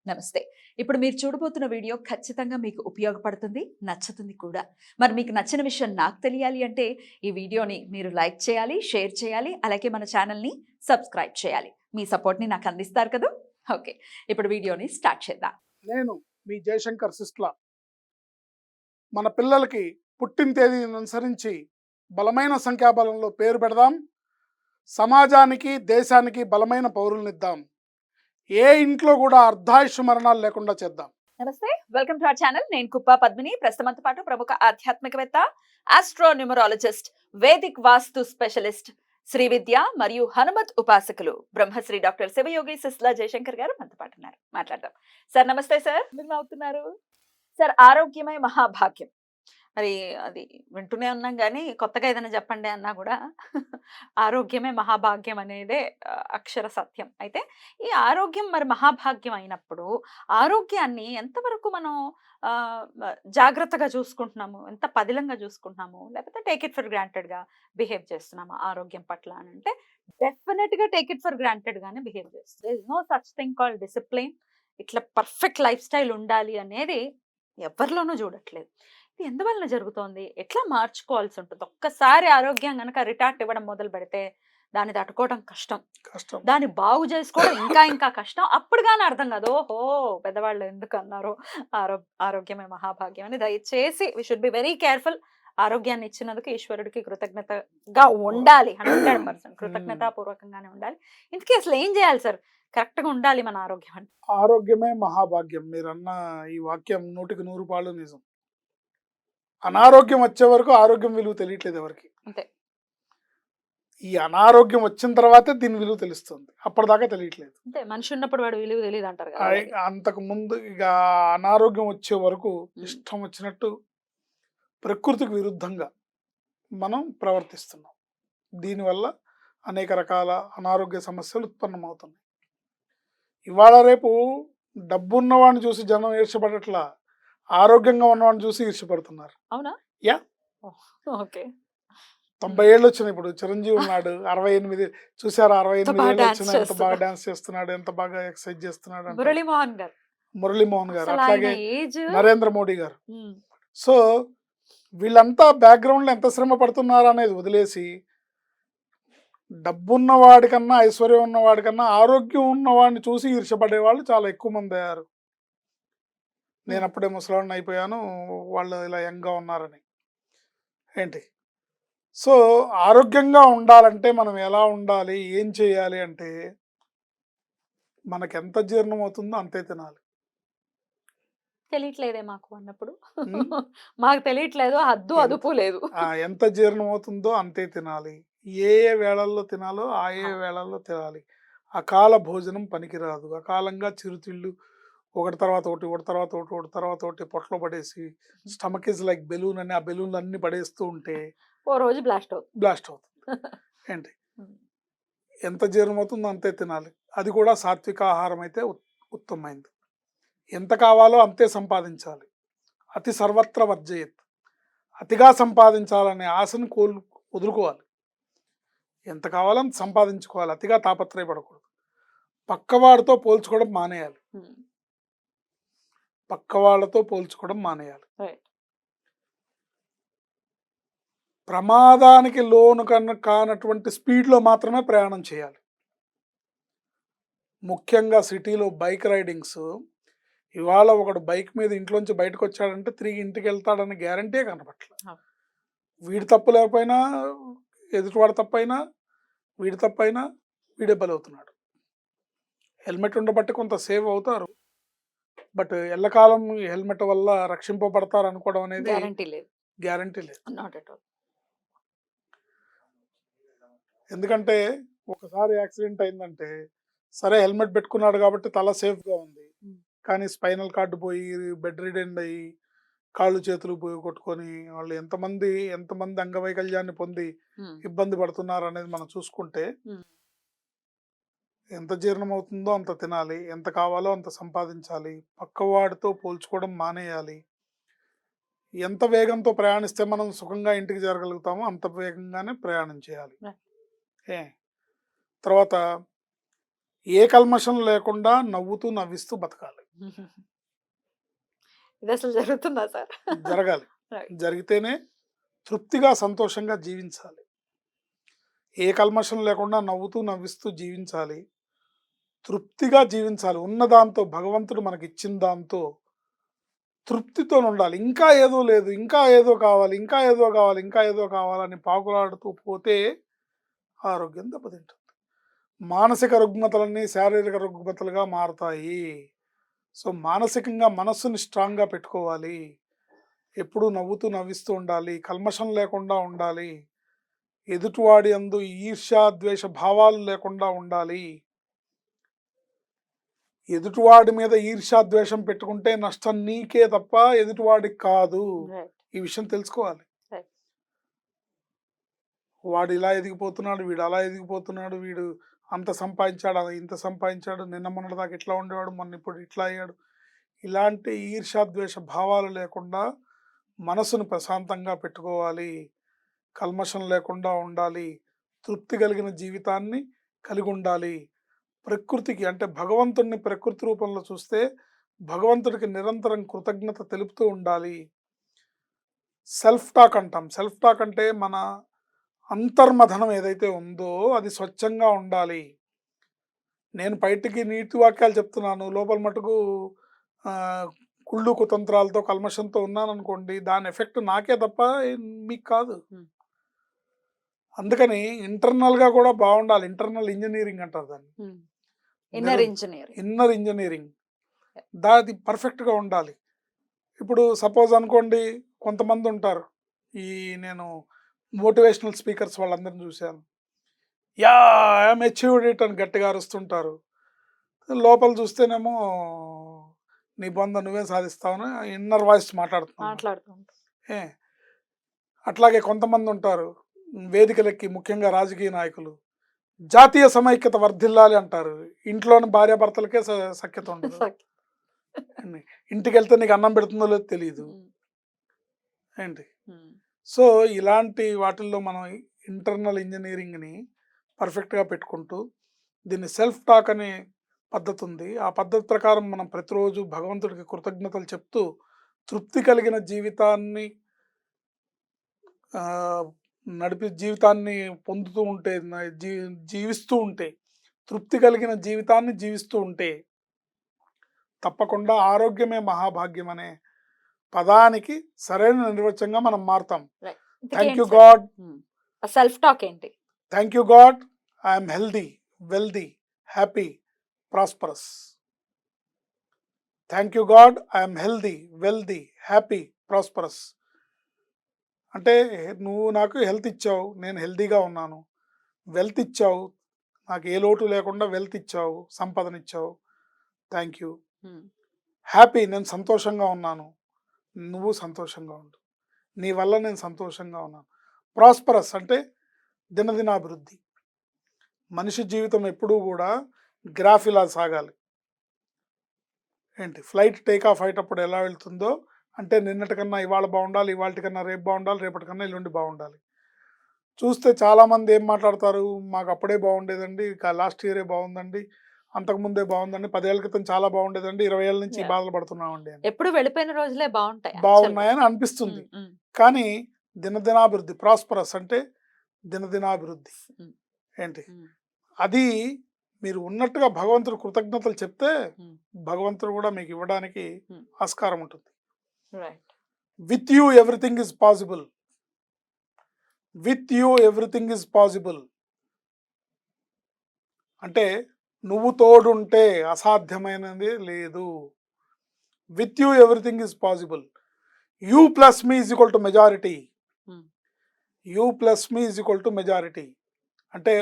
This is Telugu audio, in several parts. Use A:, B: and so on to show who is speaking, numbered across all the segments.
A: నమస్తే. ఇప్పుడు మీరు చూడబోతున్న వీడియో ఖచ్చితంగా మీకు ఉపయోగపడుతుంది, నచ్చుతుంది కూడా. మరి మీకు నచ్చిన విషయం నాకు తెలియాలి అంటే ఈ వీడియోని మీరు లైక్ చేయాలి, షేర్ చేయాలి, అలాగే మన ఛానల్‌ని సబ్స్క్రైబ్ చేయాలి. మీ సపోర్ట్‌ని నాకు అందిస్తారు కదూ! ఓకే. ఇప్పుడు వీడియోని స్టార్ట్ చేద్దాం.
B: నేను మీ జయశంకర్ సిస్లా. మన పిల్లలకి పుట్టిన తేదీని అనుసరించి బలమైన సంఖ్యాబలంలో పేరు పెడదాం. సమాజానికి దేశానికి బలమైన పౌరులనిద్దాం. ఏ ఇంట్లో కూడా అర్ధాయుష్ మరణాలు లేకుండా చేద్దాం.
A: నమస్తే. Welcome to our channel. నేను కుప్పా పద్మిని. ప్రస్తుతంతో పాటు ప్రముఖ ఆధ్యాత్మికవేత్త, ఆస్ట్రోన్యూమరాలజిస్ట్, వేదిక్ వాస్తు స్పెషలిస్ట్, శ్రీ విద్య మరియు హనుమత్ ఉపాసకులు బ్రహ్మశ్రీ డాక్టర్ శివయోగి సిస్లా జయశంకర్ గారు మనతో పాటు ఉన్నారు. మాట్లాడదాం. సార్ నమస్తే సార్. మీరు నవ్వుతున్నారు. సార్ ఆరోగ్యమే మహాభాగ్యం. మరి అది వింటూనే ఉన్నాం గానీ కొత్తగా ఏదైనా చెప్పండి అన్నా కూడా ఆరోగ్యమే మహాభాగ్యం అనేదే అక్షర సత్యం. అయితే ఈ ఆరోగ్యం మరి మహాభాగ్యం అయినప్పుడు ఆరోగ్యాన్ని ఎంతవరకు మనం జాగ్రత్తగా చూసుకుంటున్నాము, ఎంత పదిలంగా చూసుకుంటున్నాము, లేకపోతే టేక్ ఇట్ ఫర్ గ్రాంటెడ్‌గా బిహేవ్ చేస్తున్నామా ఆరోగ్యం పట్ల అని అంటే డెఫినిట్‌గా టేక్ ఇట్ ఫర్ గ్రాంటెడ్ గానే బిహేవ్ చేస్తాం. There is no such thing called discipline. ఇట్లా పర్ఫెక్ట్ లైఫ్ స్టైల్ ఉండాలి అనేది ఎవరిలోనూ చూడట్లేదు. ఇది ఎందువలన జరుగుతోంది? ఎట్లా మార్చుకోవాల్సి ఉంటుంది? ఒక్కసారి ఆరోగ్యం గనక రిటార్ట్ ఇవ్వడం మొదలు పెడితే దాన్ని తట్టుకోవడం కష్టం. దాన్ని బాగు చేసుకోవడం ఇంకా ఇంకా కష్టం. అప్పుడు గాని అర్థం కాదు. ఓహో! పెద్దవాళ్ళు ఎందుకు అన్నారో ఆరోగ్యమే మహాభాగ్యం అని. దయచేసి we should be very careful. ఆరోగ్యాన్ని ఇచ్చినందుకు ఈశ్వరుడికి కృతజ్ఞతగా ఉండాలి. 100% కృతజ్ఞతాపూర్వకంగానే ఉండాలి. ఇంతకీ అసలు ఏం చేయాలి సార్? కరెక్ట్‌గా ఉండాలి మన ఆరోగ్యం అంటే?
B: ఆరోగ్యమే మహాభాగ్యం. మీరన్న ఈ వాక్యం 100కి 100 పాళ్ళు నిజం. అనారోగ్యం వచ్చే వరకు ఆరోగ్యం విలువ తెలియట్లేదు ఎవరికి.
A: అంతే.
B: ఈ అనారోగ్యం వచ్చిన తర్వాతే దీని విలువ తెలుస్తుంది. అప్పటిదాకా తెలియట్లేదు.
A: అంతే. మనిషి ఉన్నప్పుడు వాడు విలువ తెలీదు అంటారు కదా!
B: అంతకు ముందు ఇక అనారోగ్యం వచ్చే వరకు ఇష్టం వచ్చినట్టు ప్రకృతికి విరుద్ధంగా మనం ప్రవర్తిస్తున్నాం. దీనివల్ల అనేక రకాల అనారోగ్య సమస్యలు ఉత్పన్నమవుతున్నాయి. ఇవాళ రేపు డబ్బున్నవాడిని చూసి జనం ఈర్ష్యపడట్లా, ఆరోగ్యంగా ఉన్నవాడిని చూసి ఈర్ష్యపడుతున్నారు.
A: అవునా?
B: యా.
A: ఓకే.
B: 90 ఏళ్ళు వచ్చినాయి. ఇప్పుడు చిరంజీవి ఉన్నాడు 68. చూసారా 68 ఏళ్ళు వచ్చినా ఎంత బాగా డాన్స్ చేస్తున్నాడు, ఎంత బాగా ఎక్సర్సైజ్ చేస్తున్నాడు. మురళీమోహన్ గారు అట్లాగే నరేంద్ర మోడీ గారు. సో వీళ్ళంతా బ్యాక్గ్రౌండ్ లో ఎంత శ్రమ పడుతున్నారు అనేది వదిలేసి డబ్బున్న వాడికన్నా ఐశ్వర్యం ఉన్న వాడికన్నా ఆరోగ్యం ఉన్నవాడిని చూసి ఈర్ష్యపడే వాళ్ళు చాలా ఎక్కువ మంది అయ్యారు. నేను అప్పుడే ముసలాడిని అయిపోయాను, వాళ్ళు ఇలా యంగ్గా ఉన్నారని. ఏంటి? సో ఆరోగ్యంగా ఉండాలంటే మనం ఎలా ఉండాలి, ఏం చేయాలి అంటే మనకు ఎంత జీర్ణం అవుతుందో అంతే తినాలి.
A: తెలియట్లేదే మాకు అన్నప్పుడు. మాకు తెలియట్లేదు, హద్దు అదుపు లేదు.
B: ఎంత జీర్ణం అవుతుందో అంతే తినాలి. ఏ ఏ వేళల్లో తినాలో ఆ ఏ వేళల్లో తినాలి. అకాల భోజనం పనికిరాదు. అకాలంగా చిరుతిళ్ళు ఒకటి తర్వాత ఒకటి, ఒకటి తర్వాత ఒకటి, ఒకటి తర్వాత ఒకటి పొట్టలో పడేసి స్టమక్ ఇస్ లైక్ బెలూన్ అని ఆ బెలూన్లు అన్ని పడేస్తూ ఉంటే
A: ఓ రోజు బ్లాస్ట్
B: అవుతుంది. ఏంటి? ఎంత జీర్ణం అవుతుందో అంతే తినాలి. అది కూడా సాత్విక ఆహారం అయితే ఉత్తమమైంది. ఎంత కావాలో అంతే సంపాదించాలి. అతి సర్వత్ర వర్జయత్. అతిగా సంపాదించాలనే ఆశను వదులుకోవాలి. ఎంత కావాలో అంత సంపాదించుకోవాలి. అతిగా తాపత్రయపడకూడదు. పక్కవాడితో పోల్చుకోవడం మానేయాలి. ప్రమాదానికి లోను కానటువంటి స్పీడ్లో మాత్రమే ప్రయాణం చేయాలి. ముఖ్యంగా సిటీలో బైక్ రైడింగ్స్. ఇవాళ ఒకడు బైక్ మీద ఇంట్లోంచి బయటకు వచ్చాడంటే తిరిగి ఇంటికి వెళ్తాడని గ్యారంటీ కనపట్ల. వీడి తప్పు లేకపోయినా, ఎదుటివాడి తప్పైనా, వీడి తప్పైనా వీడే బలవుతున్నాడు. హెల్మెట్ ఉండబట్టి కొంత సేవ్ అవుతారు, బట్ ఎల్లకాలం హెల్మెట్ వల్ల రక్షింపబడతారు అనుకోవడం అనేది గ్యారంటీ లేదు. ఎందుకంటే ఒకసారి యాక్సిడెంట్ అయిందంటే సరే హెల్మెట్ పెట్టుకున్నాడు కాబట్టి తల సేఫ్గా ఉంది, కానీ స్పైనల్ కార్డు పోయి బెడ్ రిడెండ్ అయ్యి కాళ్ళు చేతులు పోయి కొట్టుకొని వాళ్ళు ఎంతమంది అంగవైకల్యాన్ని పొంది ఇబ్బంది పడుతున్నారు అనేది మనం చూసుకుంటే ఎంత జీర్ణం అవుతుందో అంత తినాలి, ఎంత కావాలో అంత సంపాదించాలి, పక్కవాడితో పోల్చుకోవడం మానేయాలి. ఎంత వేగంతో ప్రయాణిస్తే మనం సుఖంగా ఇంటికి చేరగలుగుతామో అంత వేగంగానే ప్రయాణం చేయాలి. తర్వాత ఏ కల్మషం లేకుండా నవ్వుతూ నవ్విస్తూ బతకాలి.
A: ఇది అసలు జరుగుతుందా సార్?
B: జరగాలి.
A: రైట్.
B: జరిగితేనే తృప్తిగా సంతోషంగా జీవించాలి. ఏ కల్మషం లేకుండా నవ్వుతూ నవ్విస్తూ జీవించాలి. తృప్తిగా జీవించాలి. ఉన్న దాంతో, భగవంతుడు మనకిచ్చిన దాంతో తృప్తితోనుండాలి. ఇంకా ఏదో లేదు, ఇంకా ఏదో కావాలి, ఇంకా ఏదో కావాలి, ఇంకా ఏదో కావాలని పాకులాడుతూ పోతే ఆరోగ్యం దెబ్బతింటుంది. మానసిక రుగ్మతలన్నీ శారీరక రుగ్మతలుగా మారతాయి. సో, మానసికంగా మనస్సుని స్ట్రాంగ్‌గా పెట్టుకోవాలి. ఎప్పుడూ నవ్వుతూ నవ్విస్తూ ఉండాలి. కల్మషం లేకుండా ఉండాలి. ఎదుటివాడి యందు ఈర్ష్య, ద్వేష భావాలు లేకుండా ఉండాలి. ఎదుటివాడి మీద ఈర్ష్య, ద్వేషం పెట్టుకుంటే నష్టం నీకే తప్ప ఎదుటివాడికి కాదు.
A: రైట్.
B: ఈ విషయం తెలుసుకోవాలి.
A: రైట్.
B: వాడు ఇలా ఎదిగిపోతున్నాడు, వీడు అలా ఎదిగిపోతున్నాడు, వీడు అంత సంపాదించాడు, ఇంత సంపాదించాడు, నిన్న మొన్నటిదాకా ఇట్లా ఉండేవాడు, మొన్న ఇప్పుడు ఇట్లా అయ్యాడు. ఇలాంటి ఈర్ష్య, ద్వేష భావాలు లేకుండా మనసును ప్రశాంతంగా పెట్టుకోవాలి. కల్మషం లేకుండా ఉండాలి. తృప్తి కలిగిన జీవితాన్ని కలిగి ఉండాలి. ప్రకృతికి అంటే భగవంతుడిని ప్రకృతి రూపంలో చూస్తే భగవంతుడికి నిరంతరం కృతజ్ఞత తెలుపుతూ ఉండాలి. సెల్ఫ్ టాక్ అంటాం. సెల్ఫ్ టాక్ అంటే మన అంతర్మథనం ఏదైతే ఉందో అది స్వచ్ఛంగా ఉండాలి. నేను బయటికి నీతి వాక్యాలు చెప్తున్నాను, లోపల మటుకు కుళ్ళు కుతంత్రాలతో కల్మషంతో ఉన్నాననుకోండి, దాని ఎఫెక్ట్ నాకే తప్ప మీకు కాదు. అందుకని ఇంటర్నల్గా కూడా బాగుండాలి. ఇంటర్నల్ ఇంజనీరింగ్ అంటారు దాన్ని.
A: Inner engineering.
B: ఇన్నర్ ఇంజనీరింగ్ దాది పర్ఫెక్ట్గా ఉండాలి. ఇప్పుడు సపోజ్ అనుకోండి, కొంతమంది ఉంటారు, ఈ నేను మోటివేషనల్ స్పీకర్స్ వాళ్ళందరిని చూశాను. యా ఐఎమ్ అచీవ్డ్ ఇట్ అని గట్టిగా అరుస్తుంటారు. లోపల చూస్తేనేమో నీ బొంద నువ్వే సాధిస్తావని ఇన్నర్ వాయిస్ మాట్లాడుతున్నాను. ఏ అట్లాగే కొంతమంది ఉంటారు వేదికలెక్కి, ముఖ్యంగా రాజకీయ నాయకులు, జాతీయ సమైక్యత వర్ధిల్లాలి అంటారు. ఇంట్లోని భార్యాభర్తలకే సఖ్యత ఉండదు. ఇంటికి వెళ్తే నీకు అన్నం పెడుతుందో లేదో తెలియదు ఏంటి. సో ఇలాంటి వాటిల్లో మనం ఇంటర్నల్ ఇంజనీరింగ్ని పర్ఫెక్ట్గా పెట్టుకుంటూ, దీన్ని సెల్ఫ్ టాక్ అనే పద్ధతి ఉంది. ఆ పద్ధతి ప్రకారం మనం ప్రతిరోజు భగవంతుడికి కృతజ్ఞతలు చెప్తూ తృప్తి కలిగిన జీవితాన్ని జీవితాన్ని పొందుతూ ఉంటే, జీవిస్తూ ఉంటే, తృప్తి కలిగిన జీవితాన్ని జీవిస్తూ ఉంటే తప్పకుండా ఆరోగ్యమే మహాభాగ్యం అనే పదానికి సరైన నిర్వచనంగా మనం మారుతాం. Thank you God.
A: Self talk ఏంటి? Thank
B: you God, I'm healthy, wealthy, happy, prosperous. Thank you God, I'm healthy, wealthy, happy, prosperous. అంటే నువ్వు నాకు హెల్త్ ఇచ్చావు, నేను హెల్దీగా ఉన్నాను. వెల్త్ ఇచ్చావు, నాకు ఏ లోటు లేకుండా వెల్త్ ఇచ్చావు, సంపదనిచ్చావు, థ్యాంక్ యూ. హ్యాపీ, నేను సంతోషంగా ఉన్నాను, నువ్వు సంతోషంగా ఉండు, నీ వల్ల నేను సంతోషంగా ఉన్నాను. ప్రాస్పరస్ అంటే దినదినాభివృద్ధి. మనిషి జీవితం ఎప్పుడూ కూడా గ్రాఫ్ ఇలా సాగాలి. ఏంటి, ఫ్లైట్ టేక్ ఆఫ్ అయ్యేటప్పుడు ఎలా వెళ్తుందో అంటే నిన్నటికన్నా ఇవాళ బాగుండాలి, ఇవాళకన్నా రేపు బాగుండాలి, రేపటికన్నా ఎల్లుండి బాగుండాలి. చూస్తే చాలామంది ఏం మాట్లాడతారు, మాకు అప్పుడే బాగుండేదండి, లాస్ట్ ఇయరే బాగుందండి, అంతకుముందే బాగుందండి, 10 ఏళ్ళ క్రితం చాలా బాగుండేదండి, 20 ఏళ్ళ నుంచి బాధలు పడుతున్నామండి,
A: ఎప్పుడు వెళ్ళిపోయిన రోజులే
B: బాగున్నాయని అనిపిస్తుంది. కానీ దినదినాభివృద్ధి, ప్రాస్పరస్ అంటే దినదినాభివృద్ధి ఏంటి, అది మీరు ఉన్నట్టుగా భగవంతుడు కృతజ్ఞతలు చెప్తే భగవంతుడు కూడా మీకు ఇవ్వడానికి ఆస్కారం ఉంటుంది. With you everything is possible. With you everything is possible అంటే నువ్వు తోడుంటే అసాధ్యమైనది లేదు. With you everything is possible. You plus me is equal to majority. You plus me is equal to majority అంటే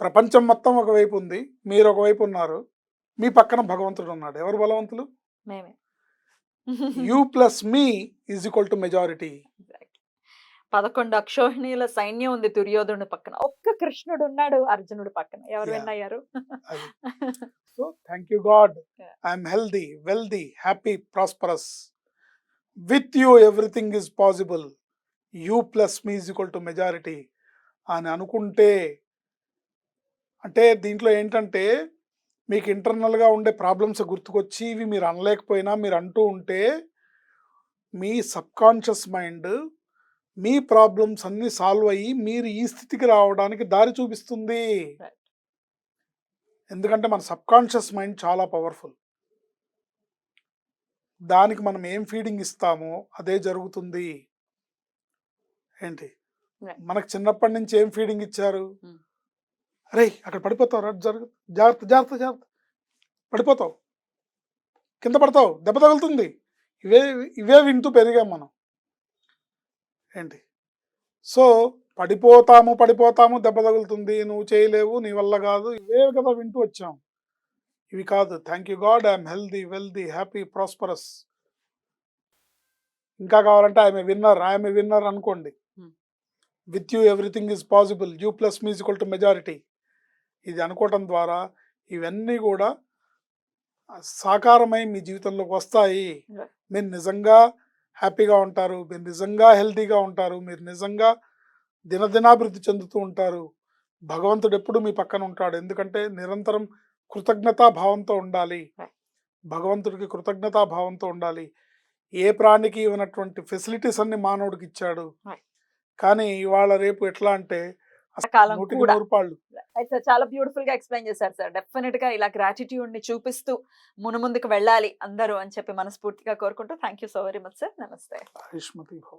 B: ప్రపంచం మొత్తం ఒకవైపు ఉంది, మీరు ఒకవైపు ఉన్నారు, మీ పక్కన భగవంతుడు ఉన్నాడు. ఎవరు బలవంతులు? You plus me is equal to majority.
A: 11 అక్షోహిణీల సైన్యం ఉంది దుర్యోధనుడి పక్కన, ఒక్క కృష్ణుడు ఉన్నాడు అర్జునుడి పక్కన. ఎవరు విన్ అయ్యారు?
B: So thank you God, I'm healthy, wealthy, happy, prosperous. With you everything is possible. You plus me is equal to majority అని అనుకుంటే అంటే దీంట్లో ఏంటంటే మీకు ఇంటర్నల్గా ఉండే ప్రాబ్లమ్స్ గుర్తుకొచ్చి ఇవి మీరు అనలేకపోయినా మీరు అంటూ ఉంటే మీ సబ్కాన్షియస్ మైండ్ మీ ప్రాబ్లమ్స్ అన్ని సాల్వ్ అయ్యి మీరు ఈ స్థితికి రావడానికి దారి చూపిస్తుంది.
A: Right.
B: ఎందుకంటే మన సబ్కాన్షియస్ మైండ్ చాలా పవర్ఫుల్. దానికి మనం ఏం ఫీడింగ్ ఇస్తామో అదే జరుగుతుంది. ఏంటి
A: Right.
B: మనకు చిన్నప్పటి నుంచి ఏం ఫీడింగ్ ఇచ్చారు?
A: Hmm.
B: అరే అక్కడ పడిపోతావు, రా జరుగు, జాగ్రత్త జాగ్రత్త జాగ్రత్త, పడిపోతావు, కింద పడతావు, దెబ్బ తగులుతుంది. ఇవే ఇవే వింటూ పెరిగాం మనం. ఏంటి సో పడిపోతాము పడిపోతాము, దెబ్బ తగులుతుంది, నువ్వు చేయలేవు, నీ వల్ల కాదు, ఇవే కదా వింటూ వచ్చాం. ఇవి కాదు. Thank you God, I'm healthy, wealthy, happy, prosperous. ఇంకా కావాలంటే ఐఎమ్ ఏ విన్నర్ అనుకోండి.
A: Hmm.
B: With you everything is possible, you plus me equal to majority. ఇది అనుకోవటం ద్వారా ఇవన్నీ కూడా సాకారమై మీ జీవితంలోకి వస్తాయి.
A: Right.
B: మీరు నిజంగా హ్యాపీగా ఉంటారు, మీరు నిజంగా హెల్తీగా ఉంటారు, మీరు నిజంగా దినదినాభివృద్ధి చెందుతూ ఉంటారు. భగవంతుడు ఎప్పుడు మీ పక్కన ఉంటాడు. ఎందుకంటే నిరంతరం కృతజ్ఞతాభావంతో ఉండాలి.
A: Right.
B: భగవంతుడికి కృతజ్ఞతాభావంతో ఉండాలి. ఏ ప్రాణికి ఇవ్వనటువంటి ఫెసిలిటీస్ అన్ని మానవుడికి ఇచ్చాడు.
A: Right.
B: కానీ ఇవాళ రేపు ఎట్లా అంటే
A: కాలం
B: నూటికి
A: కూడా
B: 100 పాళ్ళు.
A: అయితే చాలా బ్యూటిఫుల్ గా ఎక్స్ప్లెయిన్ చేశారు సార్. డెఫినెట్ గా ఇలా గ్రాటిట్యూడ్ ని చూపిస్తూ మునుముందుకు వెళ్ళాలి అందరూ అని చెప్పి మనస్ఫూర్తిగా కోరుకుంటూ thank you so very much sir. నమస్తే.
B: ఆయుష్మతి భవ.